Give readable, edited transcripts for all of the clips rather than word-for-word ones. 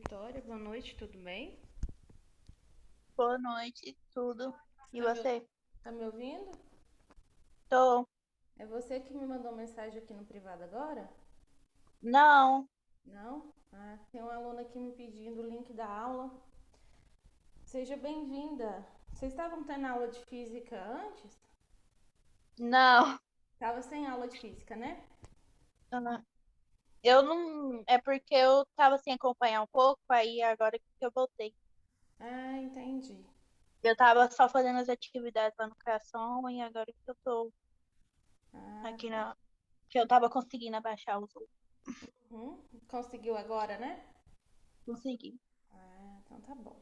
Vitória, boa noite, tudo bem? Boa noite, tudo. E Tá me, você? tá me ouvindo? Tô. É você que me mandou mensagem aqui no privado agora? Não, Não? Ah, tem uma aluna aqui me pedindo o link da aula. Seja bem-vinda. Vocês estavam tendo aula de física antes? não. Tava sem aula de física, né? Ah, eu não. É porque eu tava sem acompanhar um pouco, aí agora que eu voltei. Ah, entendi. Eu tava só fazendo as atividades lá no Criação e agora que eu tô Ah, aqui tá. na. Que eu tava conseguindo abaixar os outros. Uhum. Conseguiu agora, né? Consegui. Ah, então tá bom.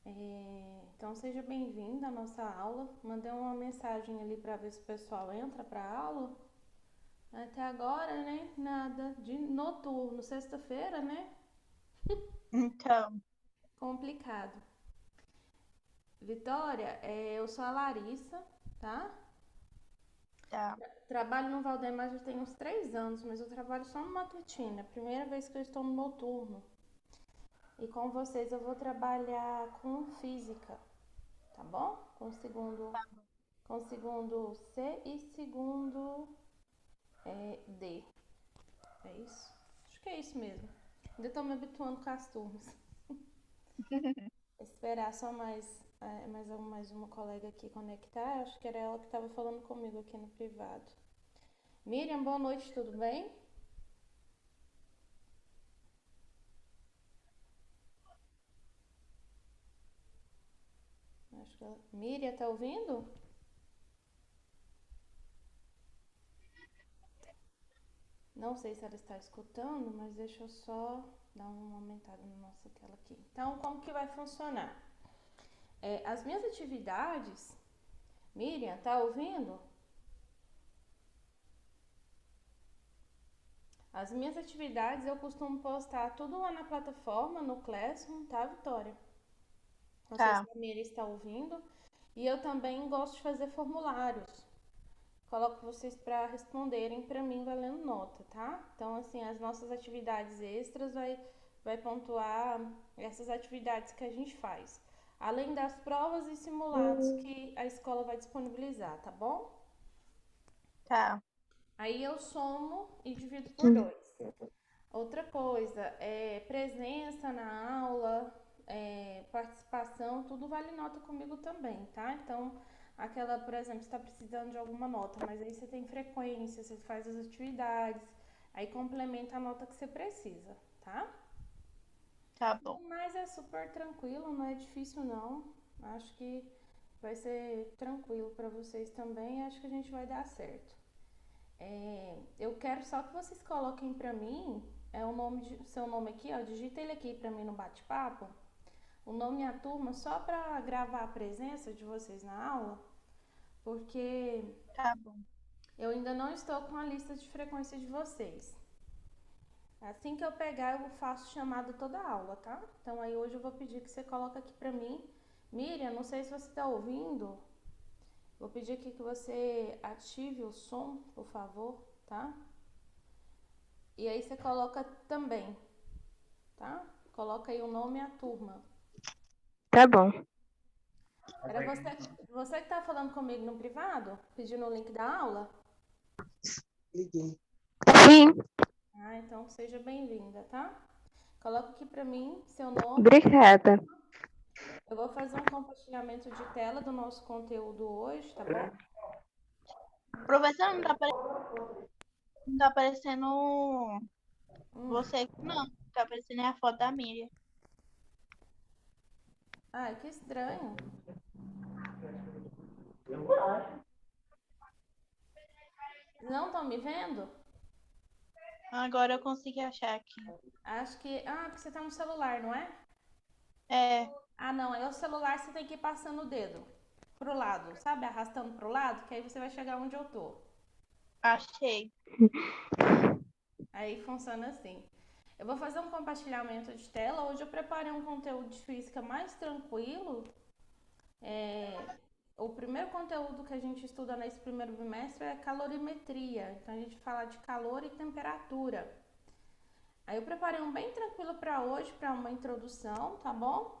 Então seja bem-vinda à nossa aula. Mandei uma mensagem ali para ver se o pessoal entra para a aula. Até agora, né? Nada de noturno, sexta-feira, né? Então, Complicado. Vitória, eu sou a Larissa, tá? tá. Trabalho no Valdemar já tem uns 3 anos, mas eu trabalho só no matutino. É a primeira vez que eu estou no noturno. E com vocês eu vou trabalhar com física, tá bom? Com segundo C e segundo D. É isso? Acho que é isso mesmo. Ainda estou me habituando com as turmas. Esperar só mais uma colega aqui conectar. Acho que era ela que estava falando comigo aqui no privado. Miriam, boa noite, tudo bem? Acho que ela... Miriam, tá ouvindo? Não sei se ela está escutando, mas deixa eu só dar uma aumentada na nossa tela aqui. Então, como que vai funcionar? As minhas atividades, Miriam, tá ouvindo? As minhas atividades eu costumo postar tudo lá na plataforma, no Classroom, tá, Vitória? Não sei se Tá, a Miriam está ouvindo. E eu também gosto de fazer formulários. Coloco vocês para responderem para mim valendo nota, tá? Então, assim, as nossas atividades extras vai pontuar essas atividades que a gente faz. Além das provas e simulados que a escola vai disponibilizar, tá bom? tá. Aí eu somo e divido por dois. Outra coisa, presença na aula, participação, tudo vale nota comigo também, tá? Então, aquela, por exemplo, você está precisando de alguma nota, mas aí você tem frequência, você faz as atividades, aí complementa a nota que você precisa, tá? Tá bom. Mas é super tranquilo, não é difícil não. Acho que vai ser tranquilo para vocês também, acho que a gente vai dar certo. Eu quero só que vocês coloquem pra mim seu nome aqui, ó, digita ele aqui pra mim no bate-papo, o nome e a turma, só pra gravar a presença de vocês na aula, porque Tá bom. eu ainda não estou com a lista de frequência de vocês. Assim que eu pegar, eu faço chamada toda a aula, tá? Então aí hoje eu vou pedir que você coloque aqui pra mim. Miriam, não sei se você tá ouvindo, vou pedir aqui que você ative o som, por favor, tá? E aí você coloca também, tá? Coloca aí o nome e a turma. Tá bom. Era você que tá falando comigo no privado? Pedindo o link da aula? Sim, Ah, então seja bem-vinda, tá? Coloca aqui pra mim seu nome. obrigada. Eu vou fazer um compartilhamento de tela do nosso conteúdo hoje, tá bom? Professor, não tá aparecendo Hum. você, não. Tá aparecendo a foto da Miriam. Ai, que estranho. Não estão me vendo? Agora eu consegui achar aqui. Acho que. Ah, porque você tá no celular, não é? É, Ah, não. É o celular, você tem que ir passando o dedo pro lado, sabe? Arrastando pro lado, que aí você vai chegar onde eu tô. achei. Aí funciona assim. Eu vou fazer um compartilhamento de tela. Hoje eu preparei um conteúdo de física mais tranquilo. É, o primeiro conteúdo que a gente estuda nesse primeiro bimestre é calorimetria. Então a gente fala de calor e temperatura. Aí eu preparei um bem tranquilo para hoje, para uma introdução, tá bom?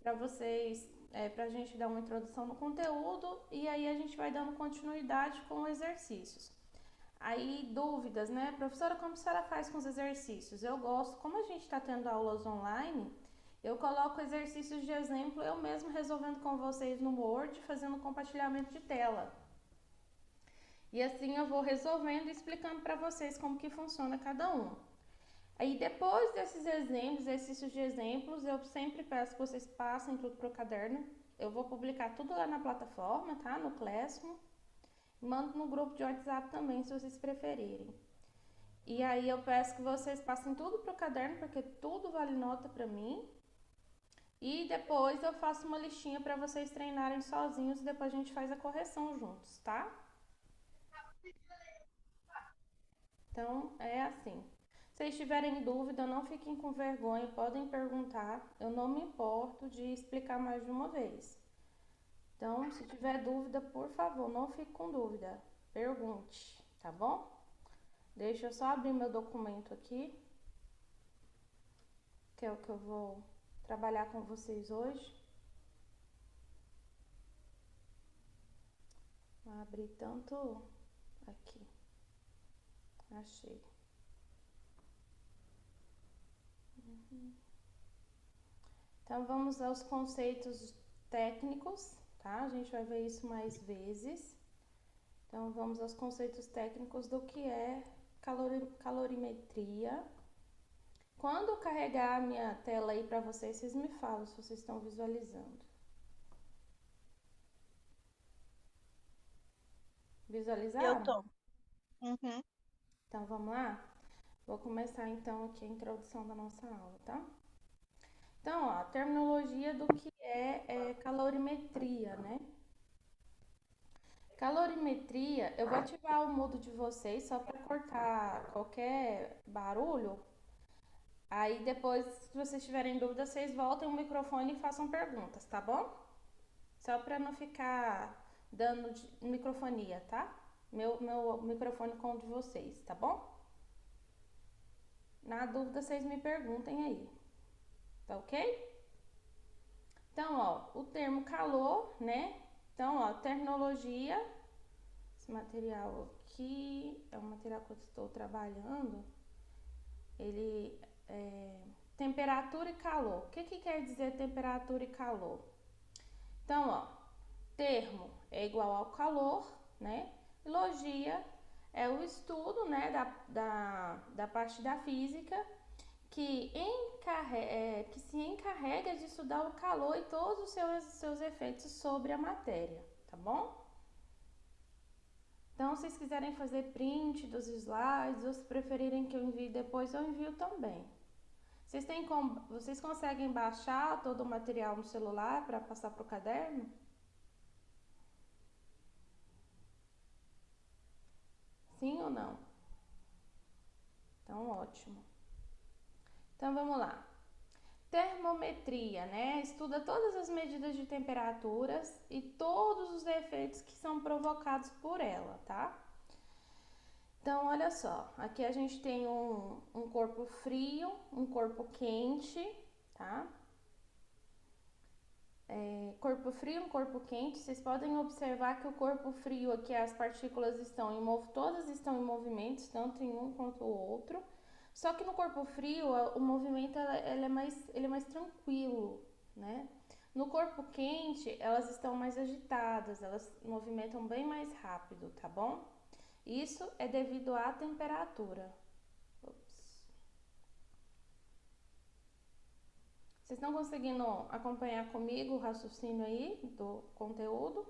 Para vocês, para a gente dar uma introdução no conteúdo e aí a gente vai dando continuidade com exercícios. Aí, dúvidas, né? Professora, como a senhora faz com os exercícios? Eu gosto, como a gente está tendo aulas online, eu coloco exercícios de exemplo, eu mesmo resolvendo com vocês no Word, fazendo compartilhamento de tela. E assim eu vou resolvendo e explicando para vocês como que funciona cada um. Aí depois desses exemplos, exercícios de exemplos, eu sempre peço que vocês passem tudo pro caderno. Eu vou publicar tudo lá na plataforma, tá? No Classroom. Mando no grupo de WhatsApp também, se vocês preferirem. E aí eu peço que vocês passem tudo pro caderno, porque tudo vale nota pra mim. E depois eu faço uma listinha para vocês treinarem sozinhos e depois a gente faz a correção juntos, tá? Então é assim. Se vocês tiverem dúvida, não fiquem com vergonha, podem perguntar. Eu não me importo de explicar mais de uma vez. Então, se tiver dúvida, por favor, não fique com dúvida. Pergunte, tá bom? Deixa eu só abrir meu documento aqui, que é o que eu vou trabalhar com vocês hoje. Vou abrir tanto aqui. Achei. Então, vamos aos conceitos técnicos, tá? A gente vai ver isso mais vezes. Então, vamos aos conceitos técnicos do que é calorimetria. Quando eu carregar a minha tela aí para vocês, vocês me falam se vocês estão visualizando. Eu Visualizaram? tô. Uhum. Então, vamos lá? Vou começar então aqui a introdução da nossa aula, tá? Então, ó, a terminologia do que é calorimetria, né? Calorimetria, eu vou ativar o mudo de vocês só para cortar qualquer barulho. Aí depois, se vocês tiverem dúvida, vocês voltem o microfone e façam perguntas, tá bom? Só para não ficar dando microfonia, tá? Meu microfone com o de vocês, tá bom? Na dúvida, vocês me perguntem aí, tá ok? Então, ó, o termo calor, né? Então, ó, terminologia. Esse material aqui é o material que eu estou trabalhando. Ele é temperatura e calor. O que que quer dizer temperatura e calor? Então, ó, termo é igual ao calor, né? Logia é o estudo, né, da parte da física que se encarrega de estudar o calor e todos os seus efeitos sobre a matéria, tá bom? Então, se vocês quiserem fazer print dos slides ou se preferirem que eu envie depois, eu envio também. Vocês conseguem baixar todo o material no celular para passar para o caderno? Sim ou não? Então, ótimo. Então, vamos lá. Termometria, né? Estuda todas as medidas de temperaturas e todos os efeitos que são provocados por ela, tá? Então, olha só, aqui a gente tem um corpo frio, um corpo quente, tá? Corpo frio, um corpo quente. Vocês podem observar que o corpo frio aqui, as partículas todas estão em movimentos, tanto em um quanto o outro. Só que no corpo frio, o movimento ele é mais tranquilo, né? No corpo quente, elas estão mais agitadas, elas movimentam bem mais rápido, tá bom? Isso é devido à temperatura. Ops. Vocês estão conseguindo acompanhar comigo o raciocínio aí do conteúdo?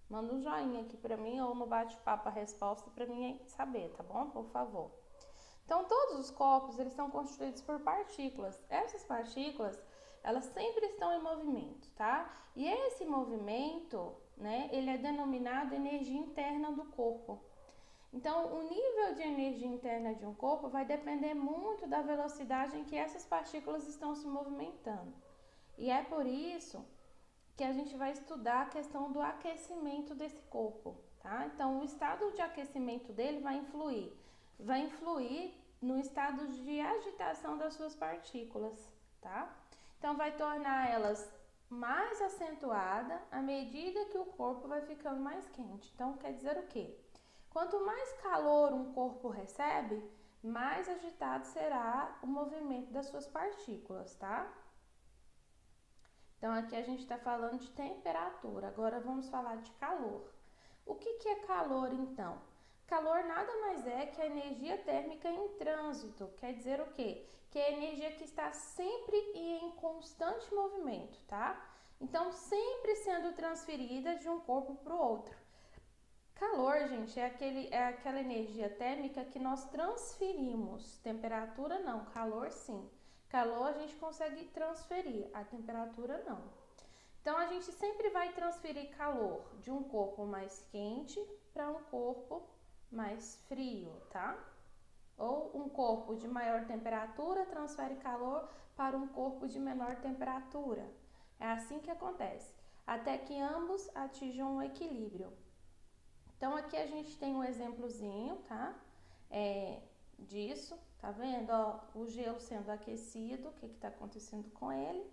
Manda um joinha aqui pra mim ou no bate-papo a resposta pra mim saber, tá bom? Por favor. Então, todos os corpos, eles são constituídos por partículas. Essas partículas, elas sempre estão em movimento, tá? E esse movimento, né, ele é denominado energia interna do corpo. Então, o nível de energia interna de um corpo vai depender muito da velocidade em que essas partículas estão se movimentando. E é por isso que a gente vai estudar a questão do aquecimento desse corpo, tá? Então, o estado de aquecimento dele vai influir no estado de agitação das suas partículas, tá? Então, vai tornar elas mais acentuada à medida que o corpo vai ficando mais quente. Então, quer dizer o quê? Quanto mais calor um corpo recebe, mais agitado será o movimento das suas partículas, tá? Então, aqui a gente está falando de temperatura. Agora, vamos falar de calor. O que é calor, então? Calor nada mais é que a energia térmica em trânsito. Quer dizer o quê? Que é a energia que está sempre e em constante movimento, tá? Então, sempre sendo transferida de um corpo para o outro. Calor, gente, é aquela energia térmica que nós transferimos. Temperatura não, calor sim. Calor a gente consegue transferir, a temperatura não. Então, a gente sempre vai transferir calor de um corpo mais quente para um corpo mais frio, tá? Ou um corpo de maior temperatura transfere calor para um corpo de menor temperatura. É assim que acontece, até que ambos atinjam um equilíbrio. Então, aqui a gente tem um exemplozinho, tá? Disso, tá vendo? Ó, o gelo sendo aquecido, o que tá acontecendo com ele.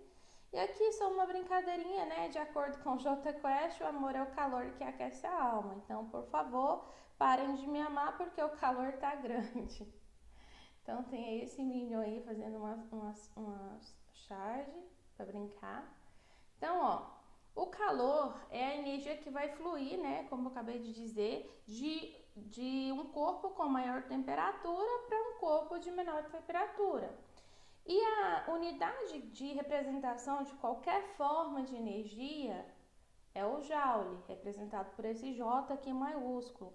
E aqui só uma brincadeirinha, né? De acordo com o J Quest, o amor é o calor que aquece a alma. Então, por favor, parem de me amar porque o calor tá grande. Então, tem aí esse Minion aí fazendo uma charge pra brincar. Então, ó, o calor é a energia que vai fluir, né? Como eu acabei de dizer, de um corpo com maior temperatura para um corpo de menor temperatura. E a unidade de representação de qualquer forma de energia é o Joule, representado por esse J aqui maiúsculo.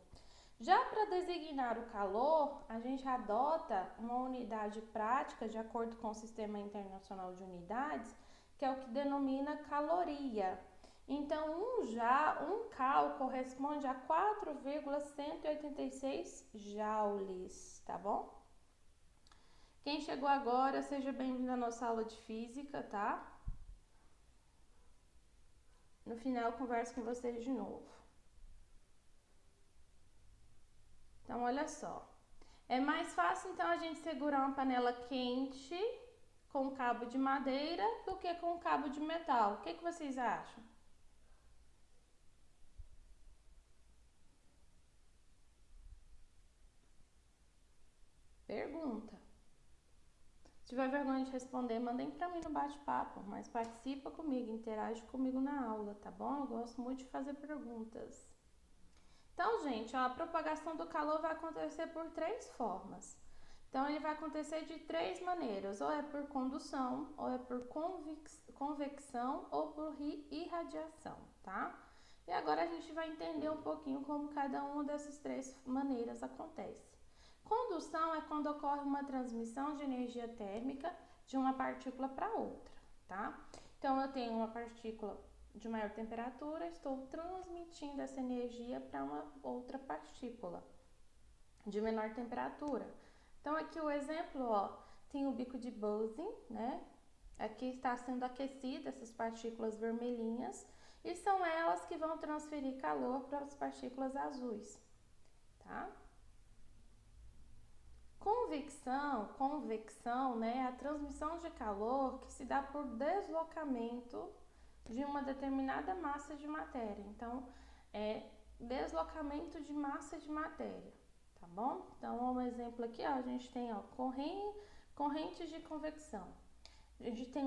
Já para designar o calor, a gente adota uma unidade prática de acordo com o Sistema Internacional de Unidades, que é o que denomina caloria. Então, um cal corresponde a 4,186 joules, tá bom? Quem chegou agora, seja bem-vindo à nossa aula de física, tá? No final eu converso com vocês de novo. Então, olha só. É mais fácil, então, a gente segurar uma panela quente com cabo de madeira do que com cabo de metal. O que vocês acham? Pergunta. Se tiver vergonha de responder, mandem para mim no bate-papo, mas participa comigo, interage comigo na aula, tá bom? Eu gosto muito de fazer perguntas. Então, gente, ó, a propagação do calor vai acontecer por 3 formas. Então, ele vai acontecer de 3 maneiras, ou é por condução, ou é por convecção, ou por irradiação, tá? E agora a gente vai entender um pouquinho como cada uma dessas 3 maneiras acontece. Condução é quando ocorre uma transmissão de energia térmica de uma partícula para outra, tá? Então, eu tenho uma partícula de maior temperatura, estou transmitindo essa energia para uma outra partícula de menor temperatura. Então, aqui o exemplo, ó, tem o bico de Bose, né? Aqui está sendo aquecida essas partículas vermelhinhas e são elas que vão transferir calor para as partículas azuis, tá? Convecção, né, é a transmissão de calor que se dá por deslocamento de uma determinada massa de matéria. Então, é deslocamento de massa de matéria, tá bom? Então, um exemplo aqui, ó, a gente tem, ó, correntes de convecção. A gente tem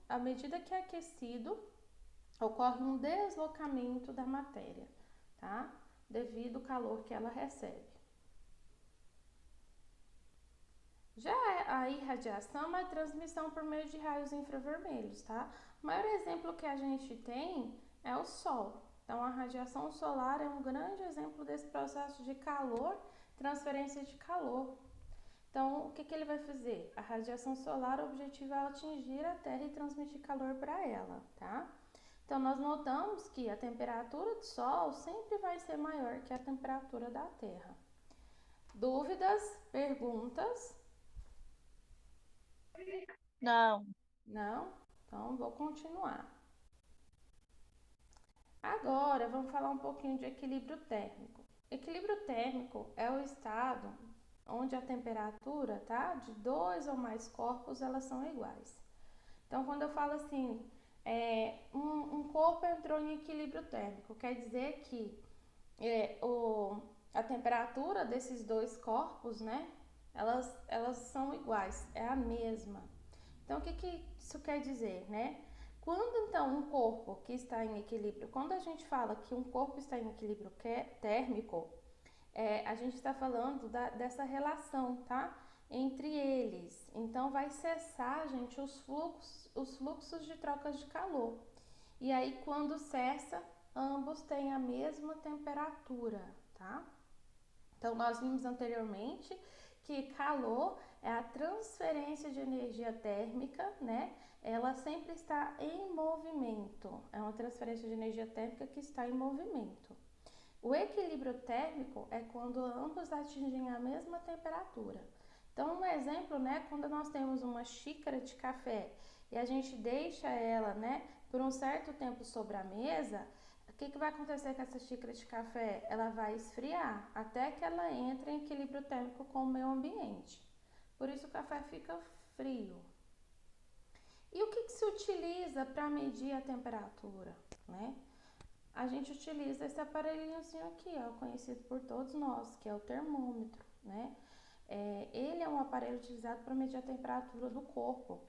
à medida que é aquecido, ocorre um deslocamento da matéria, tá? Devido ao calor que ela recebe. Já a irradiação é a transmissão por meio de raios infravermelhos, tá? O maior exemplo que a gente tem é o Sol. Então, a radiação solar é um grande exemplo desse processo de calor, transferência de calor. Então, o que ele vai fazer? A radiação solar, o objetivo é atingir a Terra e transmitir calor para ela, tá? Então, nós notamos que a temperatura do Sol sempre vai ser maior que a temperatura da Terra. Dúvidas? Perguntas? Não? Então, vou continuar. Agora, vamos falar um pouquinho de equilíbrio térmico. Equilíbrio térmico é o estado onde a temperatura, tá, de dois ou mais corpos, elas são iguais. Então, quando eu falo assim, um corpo entrou em equilíbrio térmico, quer dizer que a temperatura desses dois corpos, né, elas são iguais, é a mesma. Então, o que isso quer dizer, né? Quando então um corpo que está em equilíbrio, quando a gente fala que um corpo está em equilíbrio térmico, a gente está falando dessa relação, tá? Entre eles. Então vai cessar, gente, os fluxos de trocas de calor. E aí quando cessa, ambos têm a mesma temperatura, tá? Então nós vimos anteriormente que calor é a transferência de energia térmica, né? Ela sempre está em movimento. É uma transferência de energia térmica que está em movimento. O equilíbrio térmico é quando ambos atingem a mesma temperatura. Então, um exemplo, né, quando nós temos uma xícara de café e a gente deixa ela, né, por um certo tempo sobre a mesa, o que vai acontecer com essa xícara de café? Ela vai esfriar até que ela entre em equilíbrio térmico com o meio ambiente. Por isso o café fica frio. E o que se utiliza para medir a temperatura, né? A gente utiliza esse aparelhinhozinho aqui, ó, conhecido por todos nós, que é o termômetro, né? Ele é um aparelho utilizado para medir a temperatura do corpo.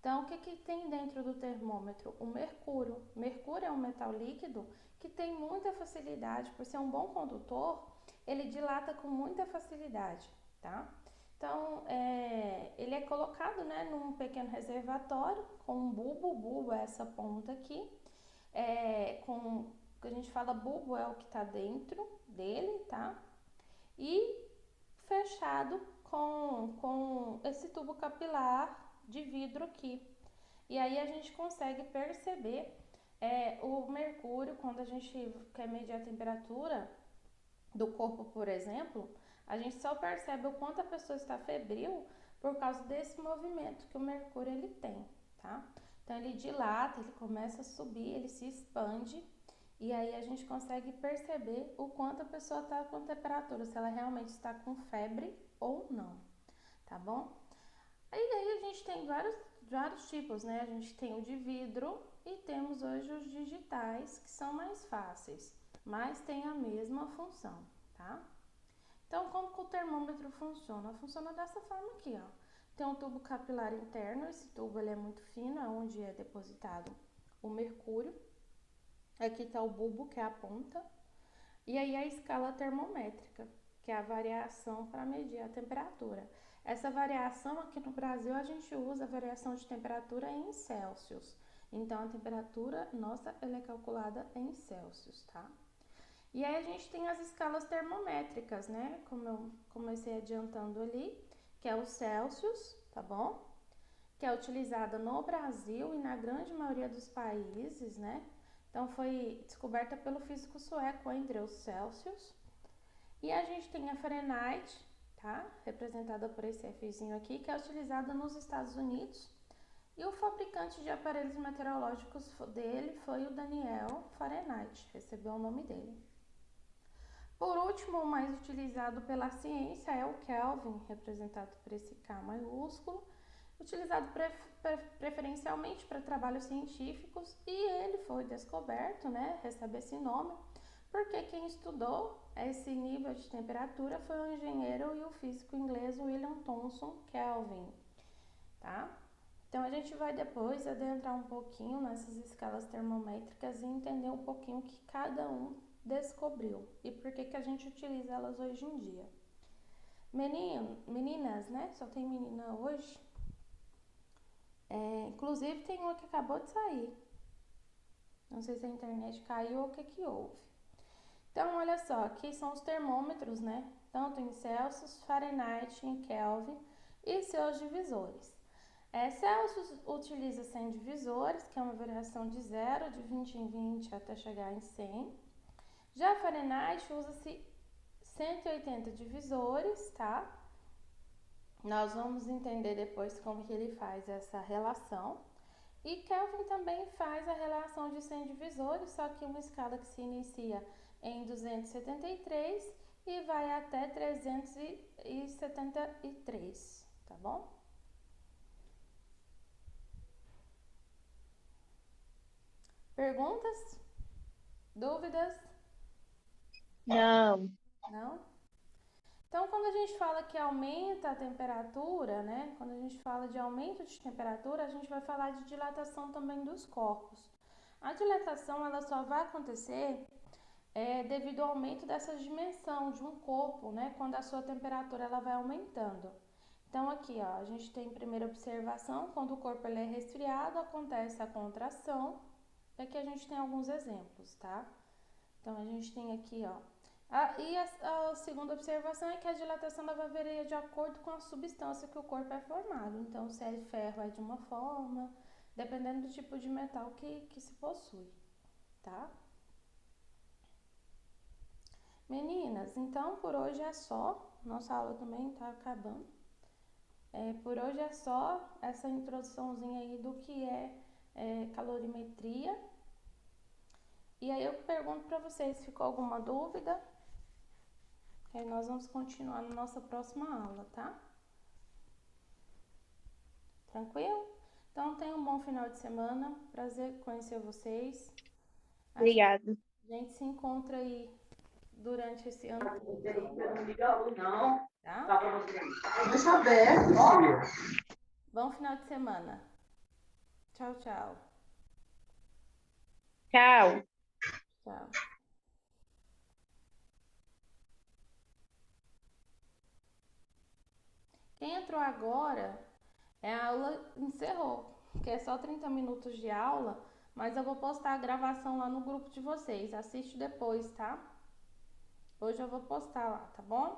Então, o que tem dentro do termômetro? O mercúrio. Mercúrio é um metal líquido que tem muita facilidade, por ser um bom condutor, ele dilata com muita facilidade, tá? Então, ele é colocado, né, num pequeno reservatório com um bulbo. O bulbo é essa ponta aqui, que a gente fala bulbo é o que está dentro dele, tá? E fechado com esse tubo capilar de vidro aqui. E aí a gente consegue perceber o mercúrio, quando a gente quer medir a temperatura do corpo, por exemplo, a gente só percebe o quanto a pessoa está febril por causa desse movimento que o mercúrio ele tem, tá? Então ele dilata, ele começa a subir, ele se expande. E aí a gente consegue perceber o quanto a pessoa está com temperatura, se ela realmente está com febre ou não, tá bom? Aí daí a gente tem vários tipos, né? A gente tem o de vidro e temos hoje os digitais, que são mais fáceis, mas tem a mesma função, tá? Então, como que o termômetro funciona? Funciona dessa forma aqui, ó. Tem um tubo capilar interno, esse tubo ele é muito fino, é onde é depositado o mercúrio. Aqui está o bulbo, que é a ponta, e aí a escala termométrica, que é a variação para medir a temperatura. Essa variação aqui no Brasil a gente usa a variação de temperatura em Celsius. Então a temperatura nossa ela é calculada em Celsius, tá? E aí a gente tem as escalas termométricas, né? Como eu comecei adiantando ali, que é o Celsius, tá bom? Que é utilizada no Brasil e na grande maioria dos países, né? Então, foi descoberta pelo físico sueco Andreas Celsius. E a gente tem a Fahrenheit, tá? Representada por esse Fzinho aqui, que é utilizada nos Estados Unidos. E o fabricante de aparelhos meteorológicos dele foi o Daniel Fahrenheit, recebeu o nome dele. Por último, o mais utilizado pela ciência é o Kelvin, representado por esse K maiúsculo, utilizado preferencialmente para trabalhos científicos, e ele foi descoberto, né, recebe esse nome, porque quem estudou esse nível de temperatura foi o engenheiro e o físico inglês William Thomson Kelvin, tá? Então a gente vai depois adentrar um pouquinho nessas escalas termométricas e entender um pouquinho o que cada um descobriu e por que a gente utiliza elas hoje em dia. Meninas, né? Só tem menina hoje. Inclusive tem uma que acabou de sair. Não sei se a internet caiu ou o que houve. Então, olha só, aqui são os termômetros, né? Tanto em Celsius, Fahrenheit, em Kelvin e seus divisores. Celsius utiliza 100 divisores, que é uma variação de 0, de 20 em 20 até chegar em 100. Já Fahrenheit usa-se 180 divisores, tá? Nós vamos entender depois como que ele faz essa relação. E Kelvin também faz a relação de 100 divisores, só que uma escala que se inicia em 273 e vai até 373, tá bom? Perguntas? Dúvidas? Não. Não? Então, quando a gente fala que aumenta a temperatura, né? Quando a gente fala de aumento de temperatura, a gente vai falar de dilatação também dos corpos. A dilatação, ela só vai acontecer devido ao aumento dessa dimensão de um corpo, né? Quando a sua temperatura ela vai aumentando. Então, aqui, ó, a gente tem primeira observação, quando o corpo ele é resfriado, acontece a contração. E aqui a gente tem alguns exemplos, tá? Então, a gente tem aqui, ó. A segunda observação é que a dilatação ela varia de acordo com a substância que o corpo é formado. Então, se é ferro é de uma forma, dependendo do tipo de metal que se possui, tá? Meninas, então por hoje é só. Nossa aula também tá acabando. Por hoje é só essa introduçãozinha aí do que é calorimetria. E aí eu pergunto para vocês, ficou alguma dúvida? Aí nós vamos continuar na nossa próxima aula, tá? Tranquilo? Então tenham um bom final de semana. Prazer conhecer vocês. Acho que Obrigada. a gente se encontra aí durante esse ano todo, Não. tá? Tá pra você. Deixa aberto, filha. Bom final de semana. Tchau, tchau. Tchau. Tchau. Quem entrou agora, a aula encerrou, que é só 30 minutos de aula, mas eu vou postar a gravação lá no grupo de vocês. Assiste depois, tá? Hoje eu vou postar lá, tá bom?